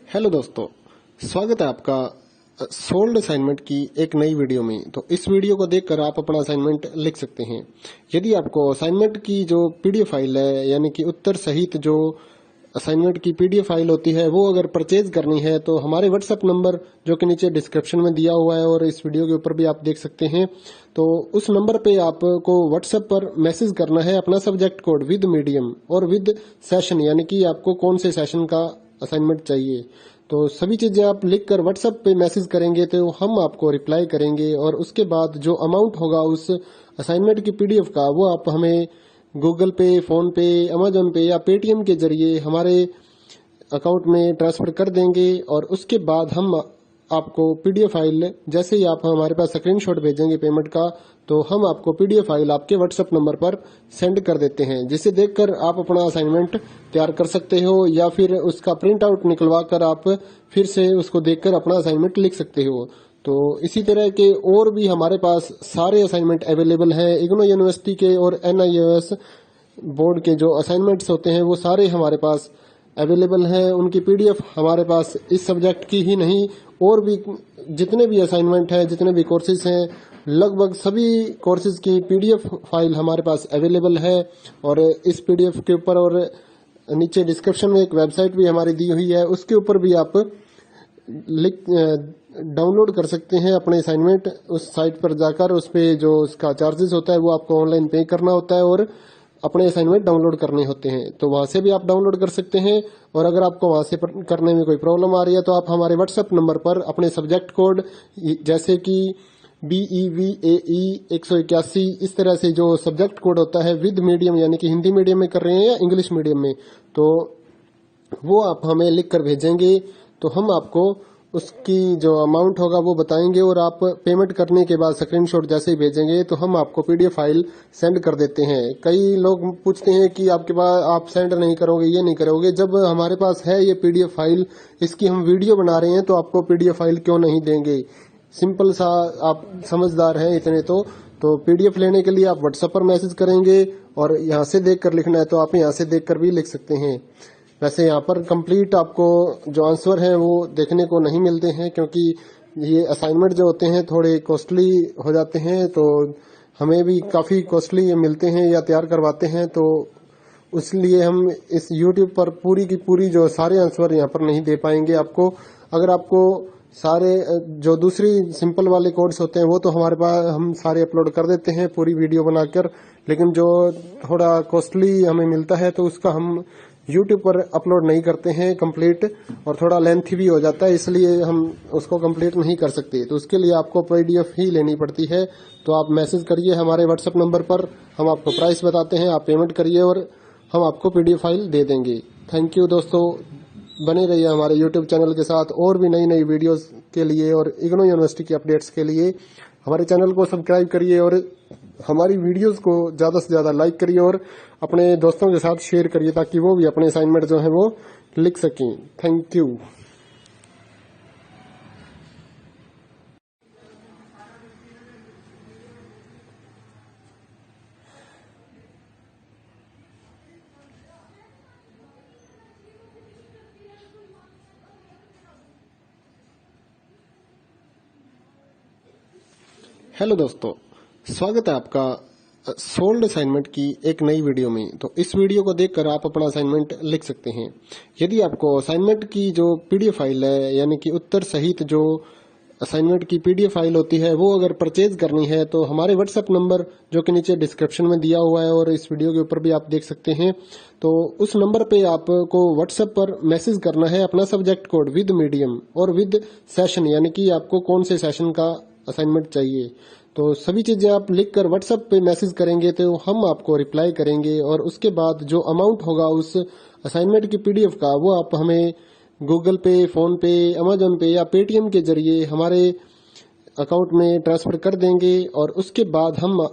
Hello दोस्तों, स्वागत है आपका सोल्ड असाइनमेंट की एक नई वीडियो में। तो इस वीडियो को देखकर आप अपना असाइनमेंट लिख सकते हैं। यदि आपको असाइनमेंट की जो पीडीएफ फाइल है, यानी कि उत्तर सहित जो असाइनमेंट की पीडीएफ फाइल होती है, वो अगर परचेज करनी है तो हमारे व्हाट्सएप नंबर जो कि नीचे डिस्क्रिप्शन में दिया हुआ है और इस वीडियो के ऊपर भी आप देख सकते हैं, तो उस नंबर पे आपको व्हाट्सएप पर मैसेज करना है अपना सब्जेक्ट कोड विद मीडियम और विद सेशन, यानी कि आपको कौन से सेशन का असाइनमेंट चाहिए। तो सभी चीजें आप लिखकर व्हाट्सएप पे मैसेज करेंगे तो हम आपको रिप्लाई करेंगे और उसके बाद जो अमाउंट होगा उस असाइनमेंट की पीडीएफ का, वो आप हमें गूगल पे, फोन पे, अमेजोन पे या पेटीएम के जरिए हमारे अकाउंट में ट्रांसफर कर देंगे। और उसके बाद हम आपको पीडीएफ फाइल, जैसे ही आप हमारे पास स्क्रीनशॉट भेजेंगे पेमेंट का, तो हम आपको पीडीएफ फाइल आपके व्हाट्सएप नंबर पर सेंड कर देते हैं, जिसे देखकर आप अपना असाइनमेंट तैयार कर सकते हो या फिर उसका प्रिंट आउट निकलवा कर आप फिर से उसको देखकर अपना असाइनमेंट लिख सकते हो। तो इसी तरह के और भी हमारे पास सारे असाइनमेंट अवेलेबल हैं। इग्नो यूनिवर्सिटी के और NIOS बोर्ड के जो असाइनमेंट्स होते हैं वो सारे हमारे पास अवेलेबल हैं। उनकी पीडीएफ हमारे पास इस सब्जेक्ट की ही नहीं, और भी जितने भी असाइनमेंट हैं, जितने भी कोर्सेज हैं, लगभग सभी कोर्सेज की पीडीएफ फाइल हमारे पास अवेलेबल है। और इस पीडीएफ के ऊपर और नीचे डिस्क्रिप्शन में एक वेबसाइट भी हमारी दी हुई है, उसके ऊपर भी आप डाउनलोड कर सकते हैं अपने असाइनमेंट। उस साइट पर जाकर उस पे जो उसका चार्जेस होता है वो आपको ऑनलाइन पे करना होता है और अपने असाइनमेंट डाउनलोड करने होते हैं। तो वहां से भी आप डाउनलोड कर सकते हैं। और अगर आपको वहां से करने में कोई प्रॉब्लम आ रही है तो आप हमारे व्हाट्सएप नंबर पर अपने सब्जेक्ट कोड, जैसे कि BEVAE 181, इस तरह से जो सब्जेक्ट कोड होता है विद मीडियम, यानी कि हिंदी मीडियम में कर रहे हैं या इंग्लिश मीडियम में, तो वो आप हमें लिख कर भेजेंगे तो हम आपको उसकी जो अमाउंट होगा वो बताएंगे। और आप पेमेंट करने के बाद स्क्रीनशॉट जैसे ही भेजेंगे तो हम आपको पीडीएफ फाइल सेंड कर देते हैं। कई लोग पूछते हैं कि आपके पास आप सेंड नहीं करोगे, ये नहीं करोगे। जब हमारे पास है ये पीडीएफ फाइल, इसकी हम वीडियो बना रहे हैं, तो आपको पीडीएफ फाइल क्यों नहीं देंगे। सिंपल सा, आप समझदार हैं इतने तो पीडीएफ लेने के लिए आप व्हाट्सएप पर मैसेज करेंगे और यहाँ से देख कर लिखना है तो आप यहाँ से देख कर भी लिख सकते हैं। वैसे यहाँ पर कंप्लीट आपको जो आंसर है वो देखने को नहीं मिलते हैं, क्योंकि ये असाइनमेंट जो होते हैं थोड़े कॉस्टली हो जाते हैं, तो हमें भी काफी कॉस्टली मिलते हैं या तैयार करवाते हैं। तो इसलिए हम इस YouTube पर पूरी की पूरी जो सारे आंसर यहाँ पर नहीं दे पाएंगे आपको। अगर आपको सारे जो दूसरी सिंपल वाले कोड्स होते हैं वो तो हमारे पास हम सारे अपलोड कर देते हैं पूरी वीडियो बनाकर, लेकिन जो थोड़ा कॉस्टली हमें मिलता है तो उसका हम YouTube पर अपलोड नहीं करते हैं कंप्लीट, और थोड़ा लेंथी भी हो जाता है, इसलिए हम उसको कंप्लीट नहीं कर सकते। तो उसके लिए आपको पीडीएफ ही लेनी पड़ती है। तो आप मैसेज करिए हमारे व्हाट्सएप नंबर पर, हम आपको प्राइस बताते हैं, आप पेमेंट करिए और हम आपको पीडीएफ फाइल दे देंगे। थैंक यू दोस्तों, बने रहिए हमारे YouTube चैनल के साथ और भी नई नई वीडियोस के लिए और इग्नो यूनिवर्सिटी की अपडेट्स के लिए हमारे चैनल को सब्सक्राइब करिए और हमारी वीडियोस को ज्यादा से ज्यादा लाइक करिए और अपने दोस्तों के साथ शेयर करिए, ताकि वो भी अपने असाइनमेंट जो है वो लिख सकें। Thank you. हेलो दोस्तों, स्वागत है आपका सोल्ड असाइनमेंट की एक नई वीडियो में। तो इस वीडियो को देखकर आप अपना असाइनमेंट लिख सकते हैं। यदि आपको असाइनमेंट की जो पीडीएफ फाइल है, यानी कि उत्तर सहित जो असाइनमेंट की पीडीएफ फाइल होती है, वो अगर परचेज करनी है तो हमारे व्हाट्सएप नंबर जो कि नीचे डिस्क्रिप्शन में दिया हुआ है और इस वीडियो के ऊपर भी आप देख सकते हैं, तो उस नंबर पे आपको व्हाट्सएप पर मैसेज करना है अपना सब्जेक्ट कोड विद मीडियम और विद सेशन, यानी कि आपको कौन से सेशन का असाइनमेंट चाहिए। तो सभी चीजें आप लिखकर व्हाट्सएप पे मैसेज करेंगे तो हम आपको रिप्लाई करेंगे। और उसके बाद जो अमाउंट होगा उस असाइनमेंट की पीडीएफ का, वो आप हमें गूगल पे, फोन पे, अमेजोन पे या पेटीएम के जरिए हमारे अकाउंट में ट्रांसफर कर देंगे। और उसके बाद हम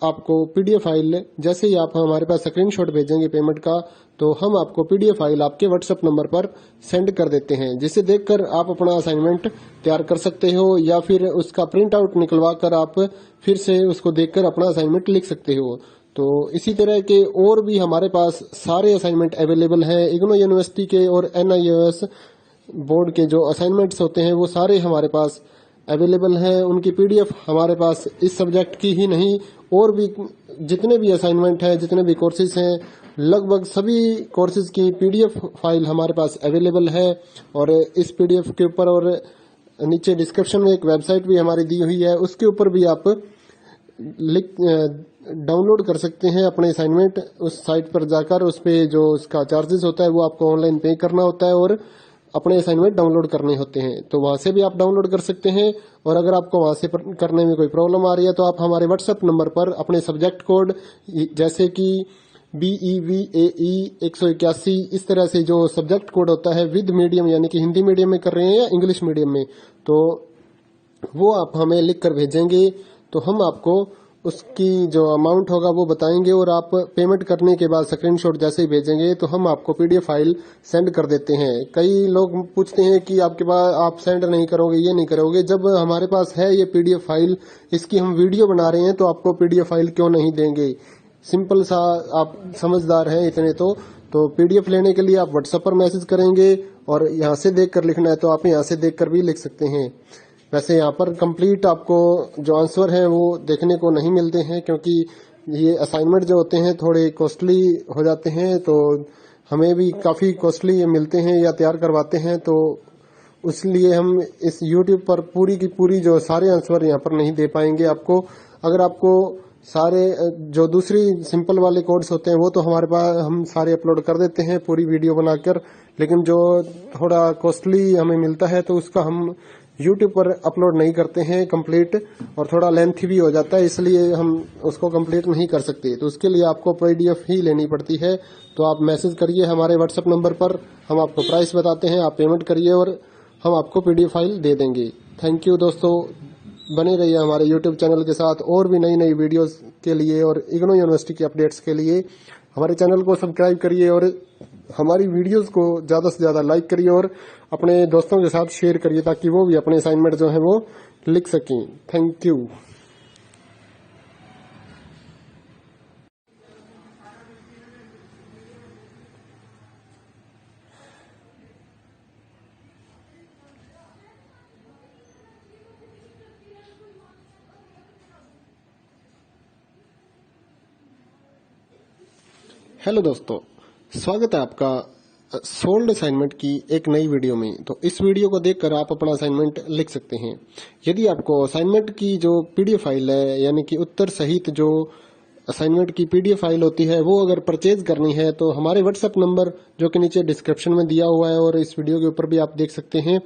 आपको पीडीएफ फाइल, जैसे ही आप हमारे पास स्क्रीनशॉट भेजेंगे पेमेंट का, तो हम आपको पीडीएफ फाइल आपके व्हाट्सएप नंबर पर सेंड कर देते हैं, जिसे देखकर आप अपना असाइनमेंट तैयार कर सकते हो या फिर उसका प्रिंट आउट निकलवा कर आप फिर से उसको देखकर अपना असाइनमेंट लिख सकते हो। तो इसी तरह के और भी हमारे पास सारे असाइनमेंट अवेलेबल हैं। इग्नो यूनिवर्सिटी के और NIOS बोर्ड के जो असाइनमेंट्स होते हैं वो सारे हमारे पास अवेलेबल हैं। उनकी पीडीएफ हमारे पास इस सब्जेक्ट की ही नहीं और भी जितने भी असाइनमेंट हैं, जितने भी कोर्सेज हैं, लगभग सभी कोर्सेज की पीडीएफ फाइल हमारे पास अवेलेबल है। और इस पीडीएफ के ऊपर और नीचे डिस्क्रिप्शन में एक वेबसाइट भी हमारी दी हुई है, उसके ऊपर भी आप डाउनलोड कर सकते हैं अपने असाइनमेंट। उस साइट पर जाकर उस पे जो उसका चार्जेस होता है वो आपको ऑनलाइन पे करना होता है और अपने असाइनमेंट डाउनलोड करने होते हैं। तो वहां से भी आप डाउनलोड कर सकते हैं। और अगर आपको वहां से करने में कोई प्रॉब्लम आ रही है तो आप हमारे व्हाट्सएप नंबर पर अपने सब्जेक्ट कोड जैसे कि BEVAE 181 इस तरह से जो सब्जेक्ट कोड होता है विद मीडियम यानी कि हिंदी मीडियम में कर रहे हैं या इंग्लिश मीडियम में, तो वो आप हमें लिख कर भेजेंगे तो हम आपको उसकी जो अमाउंट होगा वो बताएंगे और आप पेमेंट करने के बाद स्क्रीनशॉट जैसे ही भेजेंगे तो हम आपको पीडीएफ फाइल सेंड कर देते हैं। कई लोग पूछते हैं कि आपके पास आप सेंड नहीं करोगे, ये नहीं करोगे। जब हमारे पास है ये पीडीएफ फाइल, इसकी हम वीडियो बना रहे हैं तो आपको पीडीएफ फाइल क्यों नहीं देंगे। सिंपल सा, आप समझदार हैं इतने तो पीडीएफ लेने के लिए आप व्हाट्सएप पर मैसेज करेंगे और यहाँ से देख कर लिखना है तो आप यहाँ से देख कर भी लिख सकते हैं। वैसे यहाँ पर कंप्लीट आपको जो आंसर है वो देखने को नहीं मिलते हैं क्योंकि ये असाइनमेंट जो होते हैं थोड़े कॉस्टली हो जाते हैं, तो हमें भी काफ़ी कॉस्टली मिलते हैं या तैयार करवाते हैं, तो इसलिए हम इस यूट्यूब पर पूरी की पूरी जो सारे आंसर यहाँ पर नहीं दे पाएंगे आपको। अगर आपको सारे जो दूसरी सिंपल वाले कोड्स होते हैं वो तो हमारे पास हम सारे अपलोड कर देते हैं पूरी वीडियो बनाकर, लेकिन जो थोड़ा कॉस्टली हमें मिलता है तो उसका हम यूट्यूब पर अपलोड नहीं करते हैं कंप्लीट, और थोड़ा लेंथी भी हो जाता है, इसलिए हम उसको कंप्लीट नहीं कर सकते। तो उसके लिए आपको पीडीएफ ही लेनी पड़ती है। तो आप मैसेज करिए हमारे व्हाट्सएप नंबर पर, हम आपको प्राइस बताते हैं, आप पेमेंट करिए और हम आपको पीडीएफ फाइल दे देंगे। थैंक यू दोस्तों, बने रहिए हमारे यूट्यूब चैनल के साथ और भी नई नई वीडियोस के लिए और इग्नू यूनिवर्सिटी के अपडेट्स के लिए हमारे चैनल को सब्सक्राइब करिए और हमारी वीडियोस को ज़्यादा से ज़्यादा लाइक करिए और अपने दोस्तों के साथ शेयर करिए ताकि वो भी अपने असाइनमेंट जो है वो लिख सकें। Thank you. हेलो दोस्तों, स्वागत है आपका सोल्ड असाइनमेंट की एक नई वीडियो में। तो इस वीडियो को देखकर आप अपना असाइनमेंट लिख सकते हैं। यदि आपको असाइनमेंट की जो पीडीएफ फाइल है यानी कि उत्तर सहित जो असाइनमेंट की पीडीएफ फाइल होती है वो अगर परचेज करनी है तो हमारे व्हाट्सएप नंबर जो कि नीचे डिस्क्रिप्शन में दिया हुआ है और इस वीडियो के ऊपर भी आप देख सकते हैं,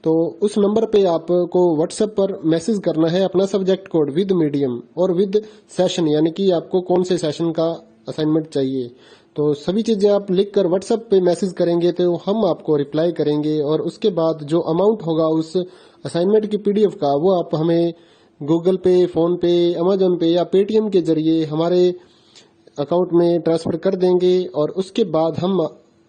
तो उस नंबर पे आपको व्हाट्सएप पर मैसेज करना है अपना सब्जेक्ट कोड विद मीडियम और विद सेशन यानी कि आपको कौन से सेशन का असाइनमेंट चाहिए। तो सभी चीजें आप लिखकर व्हाट्सएप पे मैसेज करेंगे तो हम आपको रिप्लाई करेंगे और उसके बाद जो अमाउंट होगा उस असाइनमेंट की पीडीएफ का वो आप हमें गूगल पे, फोन पे, अमेजन पे या पेटीएम के जरिए हमारे अकाउंट में ट्रांसफर कर देंगे। और उसके बाद हम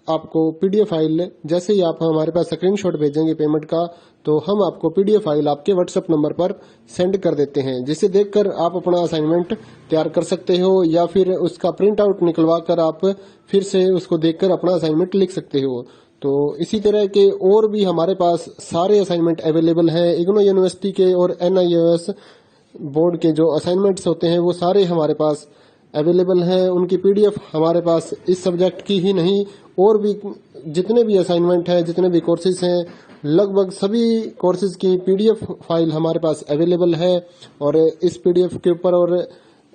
आपको पीडीएफ फाइल जैसे ही आप हमारे पास स्क्रीनशॉट भेजेंगे पेमेंट का, तो हम आपको पीडीएफ फाइल आपके व्हाट्सएप नंबर पर सेंड कर देते हैं, जिसे देखकर आप अपना असाइनमेंट तैयार कर सकते हो या फिर उसका प्रिंट आउट निकलवा कर आप फिर से उसको देखकर अपना असाइनमेंट लिख सकते हो। तो इसी तरह के और भी हमारे पास सारे असाइनमेंट अवेलेबल हैं। इग्नू यूनिवर्सिटी के और NIOS बोर्ड के जो असाइनमेंट्स होते हैं वो सारे हमारे पास अवेलेबल हैं। उनकी पीडीएफ हमारे पास इस सब्जेक्ट की ही नहीं और भी जितने भी असाइनमेंट हैं, जितने भी कोर्सेज हैं, लगभग सभी कोर्सेज की पीडीएफ फाइल हमारे पास अवेलेबल है। और इस पीडीएफ के ऊपर और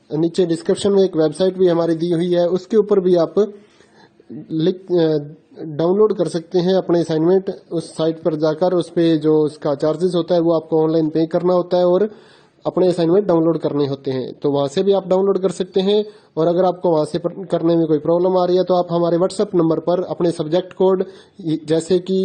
नीचे डिस्क्रिप्शन में एक वेबसाइट भी हमारी दी हुई है, उसके ऊपर भी आप डाउनलोड कर सकते हैं अपने असाइनमेंट। उस साइट पर जाकर उस पे जो उसका चार्जेस होता है वो आपको ऑनलाइन पे करना होता है और अपने असाइनमेंट डाउनलोड करने होते हैं। तो वहां से भी आप डाउनलोड कर सकते हैं। और अगर आपको वहां से करने में कोई प्रॉब्लम आ रही है तो आप हमारे व्हाट्सएप नंबर पर अपने सब्जेक्ट कोड जैसे कि